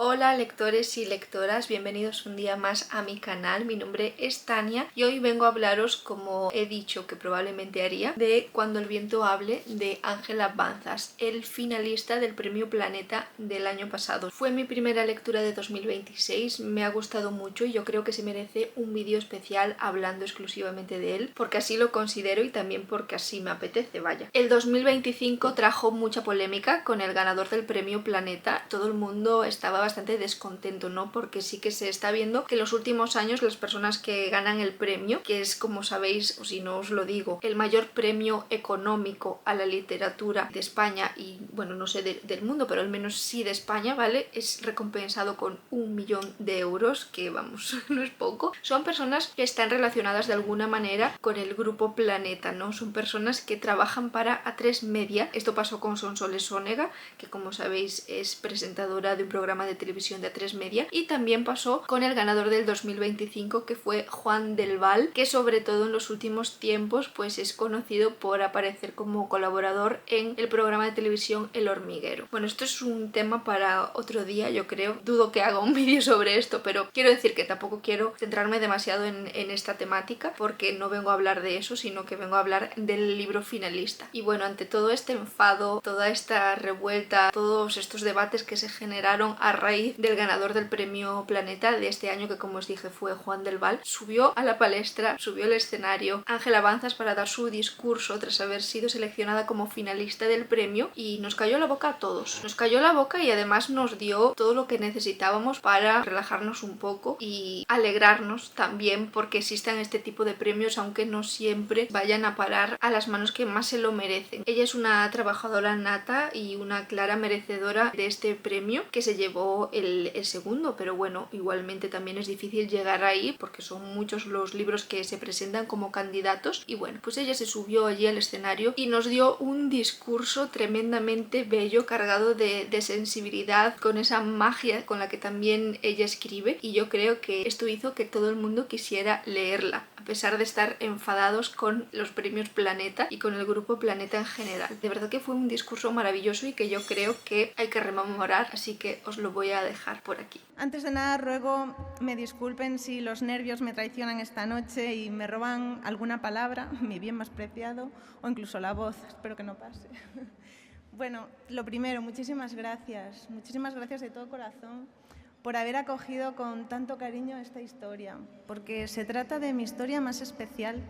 Hola lectores y lectoras, bienvenidos un día más a mi canal. Mi nombre es Tania y hoy vengo a hablaros, como he dicho que probablemente haría, de Cuando el viento hable, de Ángela Banzas, el finalista del Premio Planeta del año pasado. Fue mi primera lectura de 2026, me ha gustado mucho y yo creo que se merece un vídeo especial hablando exclusivamente de él, porque así lo considero y también porque así me apetece, vaya. El 2025 trajo mucha polémica con el ganador del Premio Planeta. Todo el mundo estaba bastante descontento, ¿no? Porque sí que se está viendo que en los últimos años las personas que ganan el premio, que es, como sabéis, o si no os lo digo, el mayor premio económico a la literatura de España y, bueno, no sé del mundo, pero al menos sí de España, ¿vale? Es recompensado con 1 millón de euros, que vamos, no es poco. Son personas que están relacionadas de alguna manera con el grupo Planeta, ¿no? Son personas que trabajan para A3 Media. Esto pasó con Sonsoles Onega, que como sabéis es presentadora de un programa de televisión de A3 Media, y también pasó con el ganador del 2025, que fue Juan del Val, que sobre todo en los últimos tiempos pues es conocido por aparecer como colaborador en el programa de televisión El Hormiguero. Bueno, esto es un tema para otro día, yo creo. Dudo que haga un vídeo sobre esto, pero quiero decir que tampoco quiero centrarme demasiado en esta temática, porque no vengo a hablar de eso, sino que vengo a hablar del libro finalista. Y bueno, ante todo este enfado, toda esta revuelta, todos estos debates que se generaron a raíz del ganador del Premio Planeta de este año, que como os dije fue Juan del Val, subió a la palestra, subió al escenario Ángela Banzas para dar su discurso tras haber sido seleccionada como finalista del premio, y nos cayó la boca a todos. Nos cayó la boca y además nos dio todo lo que necesitábamos para relajarnos un poco y alegrarnos también porque existan este tipo de premios, aunque no siempre vayan a parar a las manos que más se lo merecen. Ella es una trabajadora nata y una clara merecedora de este premio, que se llevó el segundo, pero bueno, igualmente también es difícil llegar ahí porque son muchos los libros que se presentan como candidatos. Y bueno, pues ella se subió allí al escenario y nos dio un discurso tremendamente bello, cargado de sensibilidad, con esa magia con la que también ella escribe, y yo creo que esto hizo que todo el mundo quisiera leerla, a pesar de estar enfadados con los premios Planeta y con el grupo Planeta en general. De verdad que fue un discurso maravilloso y que yo creo que hay que rememorar, así que os lo voy a dejar por aquí. Antes de nada, ruego me disculpen si los nervios me traicionan esta noche y me roban alguna palabra, mi bien más preciado, o incluso la voz. Espero que no pase. Bueno, lo primero, muchísimas gracias de todo corazón por haber acogido con tanto cariño esta historia, porque se trata de mi historia más especial.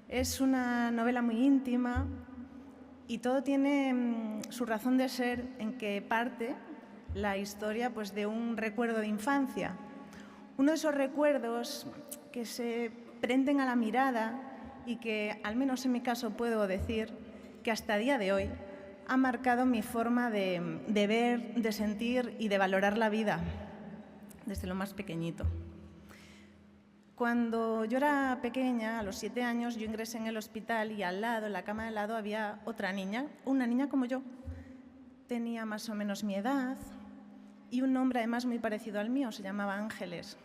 Es una novela muy íntima y todo tiene su razón de ser en que parte la historia pues, de un recuerdo de infancia. Uno de esos recuerdos que se prenden a la mirada y que, al menos en mi caso, puedo decir que hasta día de hoy ha marcado mi forma de ver, de sentir y de valorar la vida desde lo más pequeñito. Cuando yo era pequeña, a los 7 años, yo ingresé en el hospital y al lado, en la cama de al lado, había otra niña, una niña como yo. Tenía más o menos mi edad y un nombre además muy parecido al mío, se llamaba Ángeles.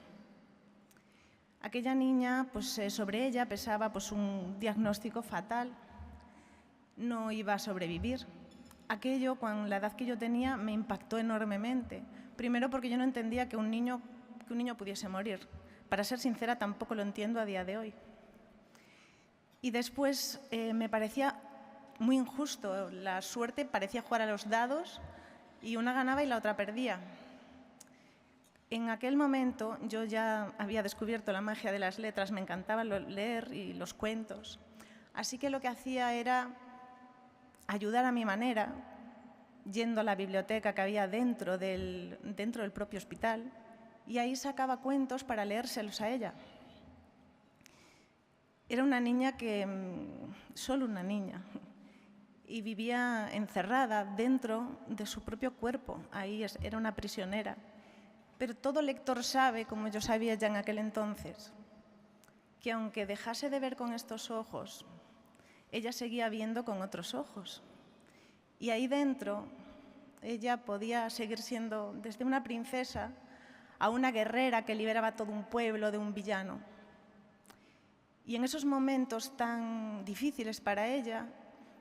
Aquella niña, pues sobre ella pesaba pues, un diagnóstico fatal. No iba a sobrevivir. Aquello, con la edad que yo tenía, me impactó enormemente. Primero porque yo no entendía que un niño pudiese morir. Para ser sincera, tampoco lo entiendo a día de hoy. Y después me parecía muy injusto. La suerte parecía jugar a los dados y una ganaba y la otra perdía. En aquel momento yo ya había descubierto la magia de las letras, me encantaba leer y los cuentos. Así que lo que hacía era ayudar a mi manera, yendo a la biblioteca que había dentro del propio hospital, y ahí sacaba cuentos para leérselos a ella. Era una niña solo una niña, y vivía encerrada dentro de su propio cuerpo. Ahí era una prisionera. Pero todo lector sabe, como yo sabía ya en aquel entonces, que aunque dejase de ver con estos ojos, ella seguía viendo con otros ojos. Y ahí dentro ella podía seguir siendo desde una princesa a una guerrera que liberaba todo un pueblo de un villano. Y en esos momentos tan difíciles para ella,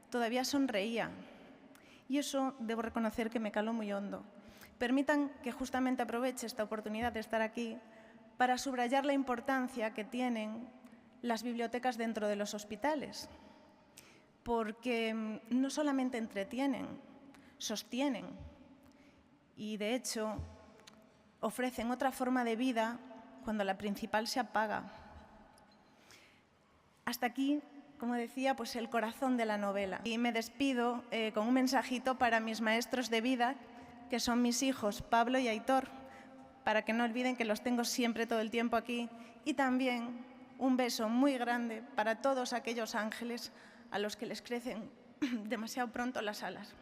todavía sonreía. Y eso debo reconocer que me caló muy hondo. Permitan que justamente aproveche esta oportunidad de estar aquí para subrayar la importancia que tienen las bibliotecas dentro de los hospitales, porque no solamente entretienen, sostienen y, de hecho, ofrecen otra forma de vida cuando la principal se apaga. Hasta aquí, como decía, pues el corazón de la novela. Y me despido con un mensajito para mis maestros de vida, que son mis hijos, Pablo y Aitor, para que no olviden que los tengo siempre todo el tiempo aquí. Y también un beso muy grande para todos aquellos ángeles a los que les crecen demasiado pronto las alas.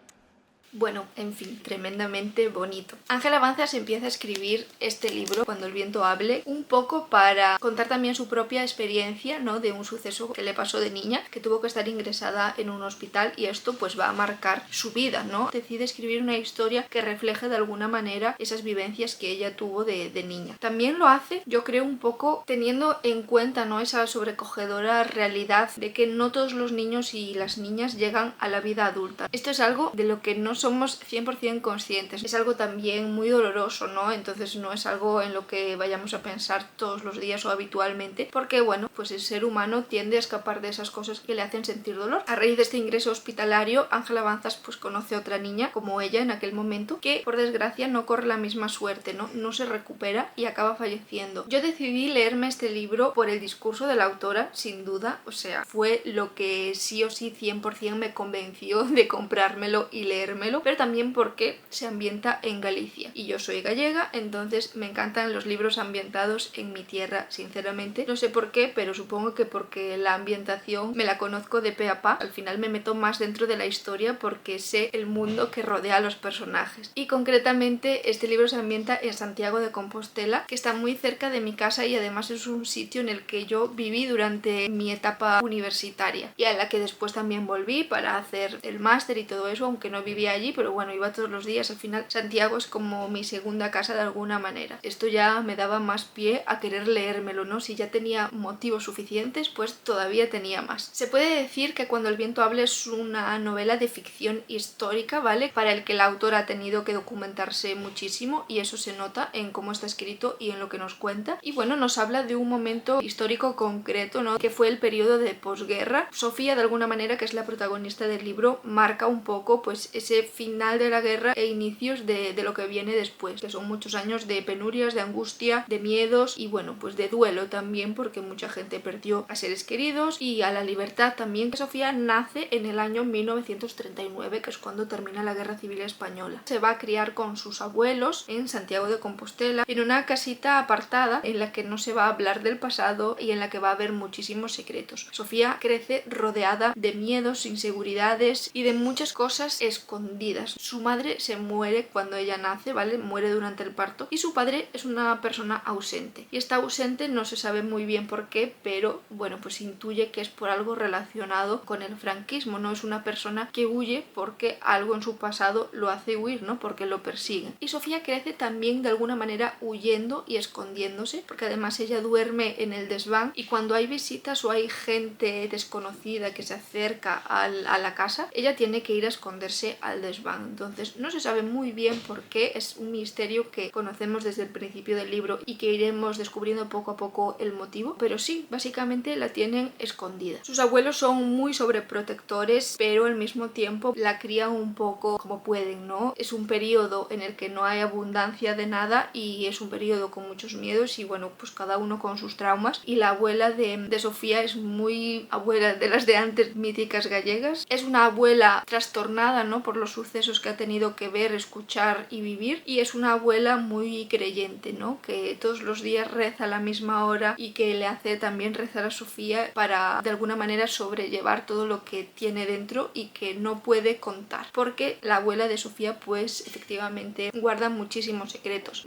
Bueno, en fin, tremendamente bonito. Ángela Banzas empieza a escribir este libro, Cuando el viento hable, un poco para contar también su propia experiencia, ¿no?, de un suceso que le pasó de niña, que tuvo que estar ingresada en un hospital, y esto pues va a marcar su vida, ¿no? Decide escribir una historia que refleje de alguna manera esas vivencias que ella tuvo de niña. También lo hace, yo creo, un poco teniendo en cuenta, ¿no?, esa sobrecogedora realidad de que no todos los niños y las niñas llegan a la vida adulta. Esto es algo de lo que no somos 100% conscientes. Es algo también muy doloroso, ¿no? Entonces no es algo en lo que vayamos a pensar todos los días o habitualmente, porque bueno, pues el ser humano tiende a escapar de esas cosas que le hacen sentir dolor. A raíz de este ingreso hospitalario, Ángela Banzas pues conoce a otra niña, como ella en aquel momento, que por desgracia no corre la misma suerte, ¿no? No se recupera y acaba falleciendo. Yo decidí leerme este libro por el discurso de la autora, sin duda, o sea, fue lo que sí o sí 100% me convenció de comprármelo y leérmelo, pero también porque se ambienta en Galicia y yo soy gallega, entonces me encantan los libros ambientados en mi tierra, sinceramente. No sé por qué, pero supongo que porque la ambientación me la conozco de pe a pa. Al final me meto más dentro de la historia porque sé el mundo que rodea a los personajes. Y concretamente este libro se ambienta en Santiago de Compostela, que está muy cerca de mi casa y además es un sitio en el que yo viví durante mi etapa universitaria y a la que después también volví para hacer el máster y todo eso, aunque no vivía allí, pero bueno, iba todos los días. Al final Santiago es como mi segunda casa de alguna manera. Esto ya me daba más pie a querer leérmelo, ¿no? Si ya tenía motivos suficientes, pues todavía tenía más. Se puede decir que Cuando el viento hable es una novela de ficción histórica, ¿vale? Para el que la autora ha tenido que documentarse muchísimo y eso se nota en cómo está escrito y en lo que nos cuenta. Y bueno, nos habla de un momento histórico concreto, ¿no?, que fue el periodo de posguerra. Sofía, de alguna manera, que es la protagonista del libro, marca un poco pues ese final de la guerra e inicios de lo que viene después, que son muchos años de penurias, de angustia, de miedos y bueno, pues de duelo también, porque mucha gente perdió a seres queridos y a la libertad también. Sofía nace en el año 1939, que es cuando termina la Guerra Civil Española. Se va a criar con sus abuelos en Santiago de Compostela, en una casita apartada en la que no se va a hablar del pasado y en la que va a haber muchísimos secretos. Sofía crece rodeada de miedos, inseguridades y de muchas cosas escondidas. Su madre se muere cuando ella nace, ¿vale? Muere durante el parto y su padre es una persona ausente. Y está ausente, no se sabe muy bien por qué, pero bueno, pues intuye que es por algo relacionado con el franquismo, no es una persona que huye porque algo en su pasado lo hace huir, ¿no? Porque lo persiguen. Y Sofía crece también de alguna manera huyendo y escondiéndose, porque además ella duerme en el desván y cuando hay visitas o hay gente desconocida que se acerca a la casa, ella tiene que ir a esconderse al desván. Entonces no se sabe muy bien por qué, es un misterio que conocemos desde el principio del libro y que iremos descubriendo poco a poco el motivo, pero sí, básicamente la tienen escondida. Sus abuelos son muy sobreprotectores, pero al mismo tiempo la crían un poco como pueden, ¿no? Es un periodo en el que no hay abundancia de nada y es un periodo con muchos miedos y bueno, pues cada uno con sus traumas. Y la abuela de Sofía es muy abuela de las de antes míticas gallegas. Es una abuela trastornada, ¿no?, por los sucesos que ha tenido que ver, escuchar y vivir, y es una abuela muy creyente, ¿no?, que todos los días reza a la misma hora y que le hace también rezar a Sofía para de alguna manera sobrellevar todo lo que tiene dentro y que no puede contar, porque la abuela de Sofía pues efectivamente guarda muchísimos secretos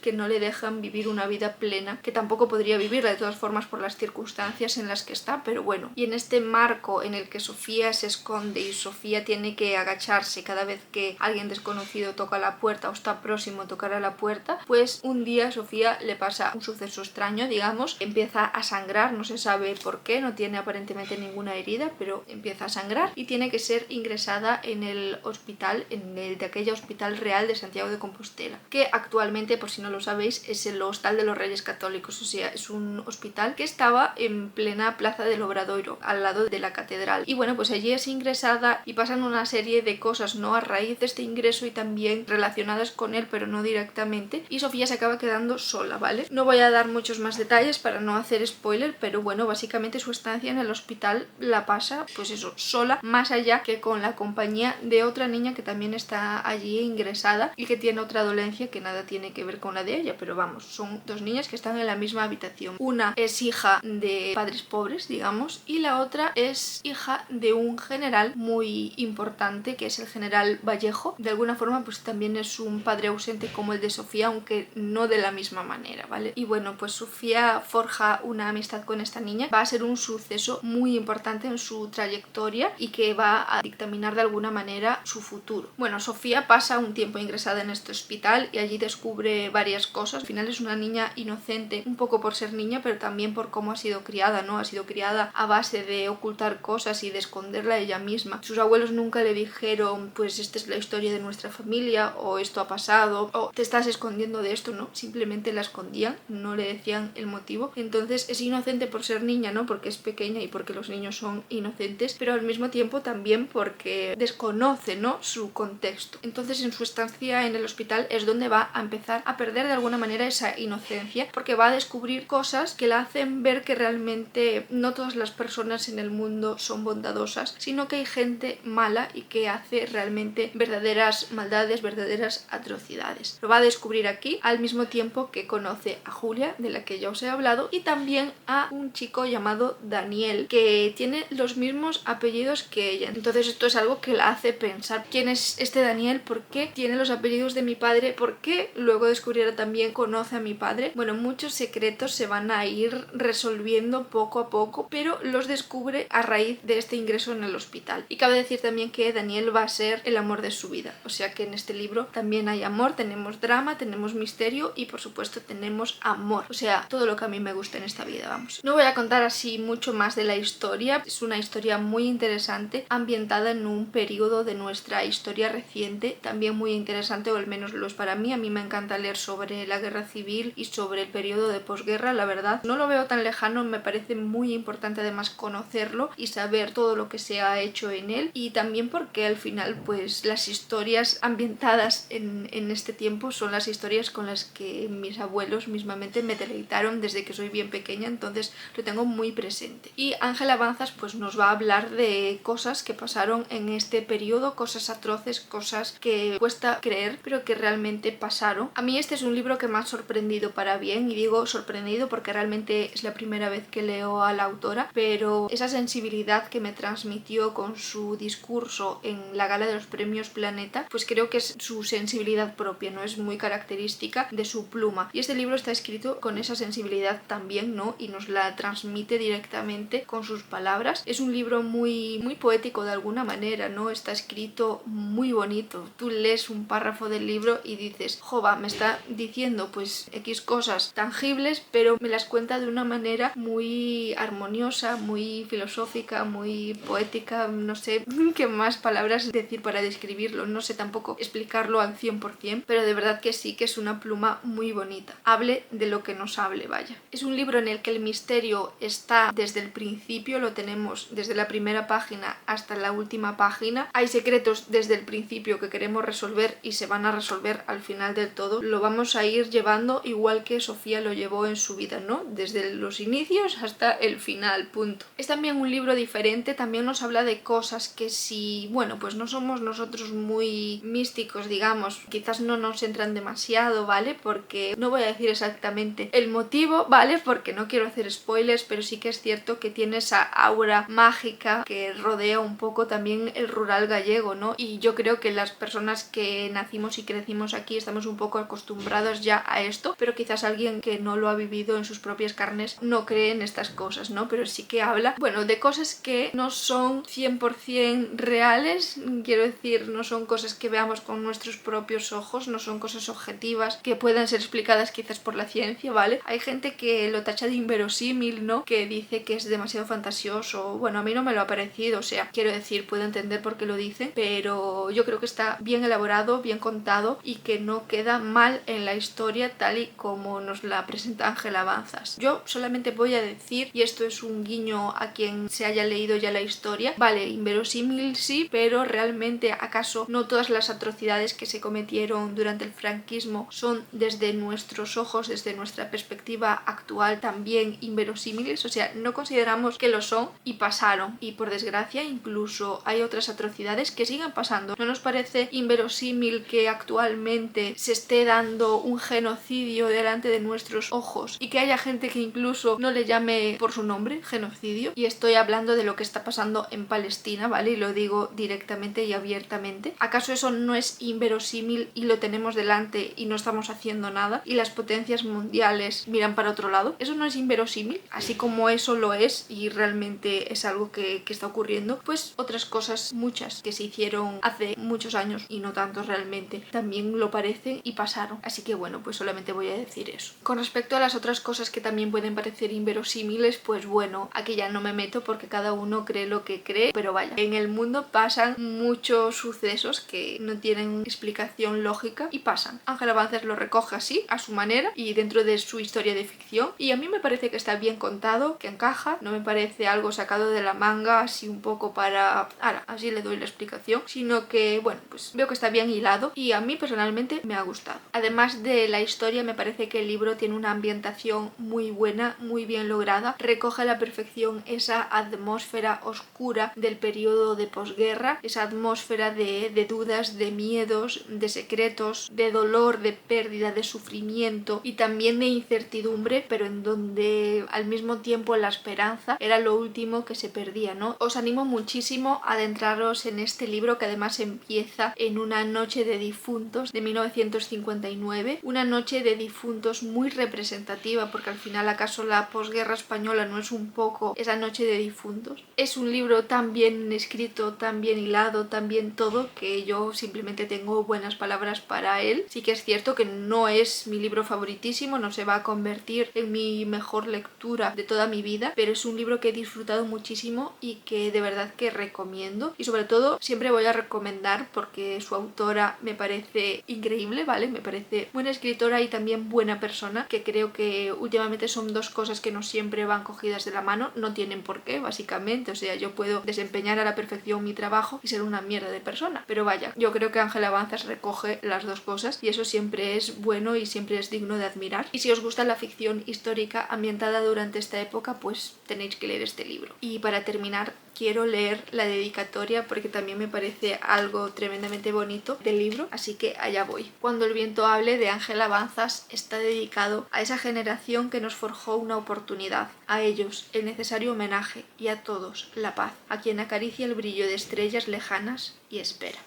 que no le dejan vivir una vida plena, que tampoco podría vivirla de todas formas por las circunstancias en las que está, pero bueno. Y en este marco en el que Sofía se esconde y Sofía tiene que agachar avisarse cada vez que alguien desconocido toca la puerta o está próximo a tocar a la puerta, pues un día a Sofía le pasa un suceso extraño, digamos, empieza a sangrar, no se sabe por qué, no tiene aparentemente ninguna herida, pero empieza a sangrar y tiene que ser ingresada en el hospital, de aquella Hospital Real de Santiago de Compostela, que actualmente, por si no lo sabéis, es el Hostal de los Reyes Católicos, o sea, es un hospital que estaba en plena Plaza del Obradoiro, al lado de la catedral. Y bueno, pues allí es ingresada y pasan una serie de cosas, ¿no?, a raíz de este ingreso y también relacionadas con él, pero no directamente, y Sofía se acaba quedando sola, ¿vale? No voy a dar muchos más detalles para no hacer spoiler, pero bueno, básicamente su estancia en el hospital la pasa, pues eso, sola, más allá que con la compañía de otra niña que también está allí ingresada y que tiene otra dolencia que nada tiene que ver con la de ella, pero vamos, son dos niñas que están en la misma habitación. Una es hija de padres pobres, digamos, y la otra es hija de un general muy importante, que es el general Vallejo. De alguna forma, pues también es un padre ausente como el de Sofía, aunque no de la misma manera, ¿vale? Y bueno, pues Sofía forja una amistad con esta niña. Va a ser un suceso muy importante en su trayectoria y que va a dictaminar de alguna manera su futuro. Bueno, Sofía pasa un tiempo ingresada en este hospital y allí descubre varias cosas. Al final es una niña inocente, un poco por ser niña, pero también por cómo ha sido criada, ¿no? Ha sido criada a base de ocultar cosas y de esconderla ella misma. Sus abuelos nunca le dijeron, pues esta es la historia de nuestra familia, o esto ha pasado, o te estás escondiendo de esto, ¿no? Simplemente la escondían, no le decían el motivo. Entonces es inocente por ser niña, ¿no? Porque es pequeña y porque los niños son inocentes, pero al mismo tiempo también porque desconoce, ¿no?, su contexto. Entonces en su estancia en el hospital es donde va a empezar a perder de alguna manera esa inocencia, porque va a descubrir cosas que la hacen ver que realmente no todas las personas en el mundo son bondadosas, sino que hay gente mala y que hace realmente verdaderas maldades, verdaderas atrocidades. Lo va a descubrir aquí, al mismo tiempo que conoce a Julia, de la que ya os he hablado, y también a un chico llamado Daniel, que tiene los mismos apellidos que ella. Entonces esto es algo que la hace pensar, ¿quién es este Daniel? ¿Por qué tiene los apellidos de mi padre? ¿Por qué luego descubrirá también conoce a mi padre? Bueno, muchos secretos se van a ir resolviendo poco a poco, pero los descubre a raíz de este ingreso en el hospital. Y cabe decir también que Daniel va a ser el amor de su vida, o sea que en este libro también hay amor, tenemos drama, tenemos misterio y por supuesto tenemos amor, o sea, todo lo que a mí me gusta en esta vida, vamos. No voy a contar así mucho más de la historia, es una historia muy interesante, ambientada en un periodo de nuestra historia reciente, también muy interesante, o al menos lo es para mí. A mí me encanta leer sobre la guerra civil y sobre el periodo de posguerra, la verdad. No lo veo tan lejano, me parece muy importante además conocerlo y saber todo lo que se ha hecho en él, y también porque al final pues las historias ambientadas en este tiempo son las historias con las que mis abuelos mismamente me deleitaron desde que soy bien pequeña, entonces lo tengo muy presente. Y Ángela Banzas pues nos va a hablar de cosas que pasaron en este periodo, cosas atroces, cosas que cuesta creer pero que realmente pasaron. A mí este es un libro que me ha sorprendido para bien, y digo sorprendido porque realmente es la primera vez que leo a la autora, pero esa sensibilidad que me transmitió con su discurso en la gala de los premios Planeta, pues creo que es su sensibilidad propia, ¿no? Es muy característica de su pluma, y este libro está escrito con esa sensibilidad también, ¿no? Y nos la transmite directamente con sus palabras. Es un libro muy, muy poético de alguna manera, ¿no? Está escrito muy bonito. Tú lees un párrafo del libro y dices, jova, me está diciendo pues X cosas tangibles, pero me las cuenta de una manera muy armoniosa, muy filosófica, muy poética, no sé qué más palabras decir para describirlo, no sé tampoco explicarlo al 100%, pero de verdad que sí que es una pluma muy bonita. Hable de lo que nos hable, vaya. Es un libro en el que el misterio está desde el principio, lo tenemos desde la primera página hasta la última página. Hay secretos desde el principio que queremos resolver y se van a resolver al final del todo. Lo vamos a ir llevando igual que Sofía lo llevó en su vida, ¿no? Desde los inicios hasta el final, punto. Es también un libro diferente, también nos habla de cosas que si, bueno, pues no somos nosotros muy místicos, digamos, quizás no nos entran demasiado, ¿vale? Porque no voy a decir exactamente el motivo, ¿vale? Porque no quiero hacer spoilers, pero sí que es cierto que tiene esa aura mágica que rodea un poco también el rural gallego, ¿no? Y yo creo que las personas que nacimos y crecimos aquí estamos un poco acostumbrados ya a esto, pero quizás alguien que no lo ha vivido en sus propias carnes no cree en estas cosas, ¿no? Pero sí que habla, bueno, de cosas que no son 100% reales quiero decir, no son cosas que veamos con nuestros propios ojos, no son cosas objetivas que puedan ser explicadas quizás por la ciencia, ¿vale? Hay gente que lo tacha de inverosímil, ¿no? Que dice que es demasiado fantasioso. Bueno, a mí no me lo ha parecido, o sea, quiero decir, puedo entender por qué lo dicen, pero yo creo que está bien elaborado, bien contado y que no queda mal en la historia tal y como nos la presenta Ángela Banzas. Yo solamente voy a decir, y esto es un guiño a quien se haya leído ya la historia, vale, inverosímil sí, pero realmente ¿acaso no todas las atrocidades que se cometieron durante el franquismo son desde nuestros ojos, desde nuestra perspectiva actual también inverosímiles? O sea, no consideramos que lo son y pasaron, y por desgracia incluso hay otras atrocidades que siguen pasando. ¿No nos parece inverosímil que actualmente se esté dando un genocidio delante de nuestros ojos y que haya gente que incluso no le llame por su nombre, genocidio? Y estoy hablando de lo que está pasando en Palestina, ¿vale? Y lo digo directamente y abiertamente. ¿Acaso eso no es inverosímil y lo tenemos delante y no estamos haciendo nada y las potencias mundiales miran para otro lado? ¿Eso no es inverosímil? Así como eso lo es y realmente es algo que está ocurriendo, pues otras cosas, muchas que se hicieron hace muchos años y no tantos realmente, también lo parecen y pasaron. Así que bueno, pues solamente voy a decir eso. Con respecto a las otras cosas que también pueden parecer inverosímiles, pues bueno, aquí ya no me meto porque cada uno cree lo que cree, pero vaya, en el mundo pasan muchos sucesos que no tienen explicación lógica y pasan. Ángela Banzas lo recoge así, a su manera y dentro de su historia de ficción, y a mí me parece que está bien contado, que encaja, no me parece algo sacado de la manga así un poco para... ahora, así le doy la explicación, sino que, bueno, pues veo que está bien hilado y a mí personalmente me ha gustado. Además de la historia, me parece que el libro tiene una ambientación muy buena, muy bien lograda, recoge a la perfección esa atmósfera oscura del periodo de posguerra, esa atmósfera de dudas, de miedos, de secretos, de dolor, de pérdida, de sufrimiento y también de incertidumbre, pero en donde al mismo tiempo la esperanza era lo último que se perdía, ¿no? Os animo muchísimo a adentraros en este libro, que además empieza en una noche de difuntos de 1959, una noche de difuntos muy representativa, porque al final ¿acaso la posguerra española no es un poco esa noche de difuntos? Es un libro tan bien escrito, tan bien hilado, tan bien todo, que yo simplemente tengo buenas palabras para él. Sí que es cierto que no es mi libro favoritísimo, no se va a convertir en mi mejor lectura de toda mi vida, pero es un libro que he disfrutado muchísimo y que de verdad que recomiendo, y sobre todo siempre voy a recomendar porque su autora me parece increíble, ¿vale? Me parece buena escritora y también buena persona, que creo que últimamente son dos cosas que no siempre van cogidas de la mano, no tienen por qué, básicamente. O sea, yo puedo desempeñar a la perfección mi trabajo y ser una mierda de persona, pero vaya, yo creo que Ángela Banzas recoge las dos cosas y eso siempre es bueno y siempre es digno de admirar. Y si os gusta la ficción histórica ambientada durante esta época, pues tenéis que leer este libro. Y para terminar, quiero leer la dedicatoria porque también me parece algo tremendamente bonito del libro, así que allá voy. Cuando el viento hable, de Ángela Banzas, está dedicado a esa generación que nos forjó una oportunidad, a ellos el necesario homenaje y a todos la paz, a quien acaricia el brillo de estrellas lejanas y espera.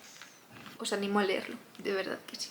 Os animo a leerlo, de verdad que sí.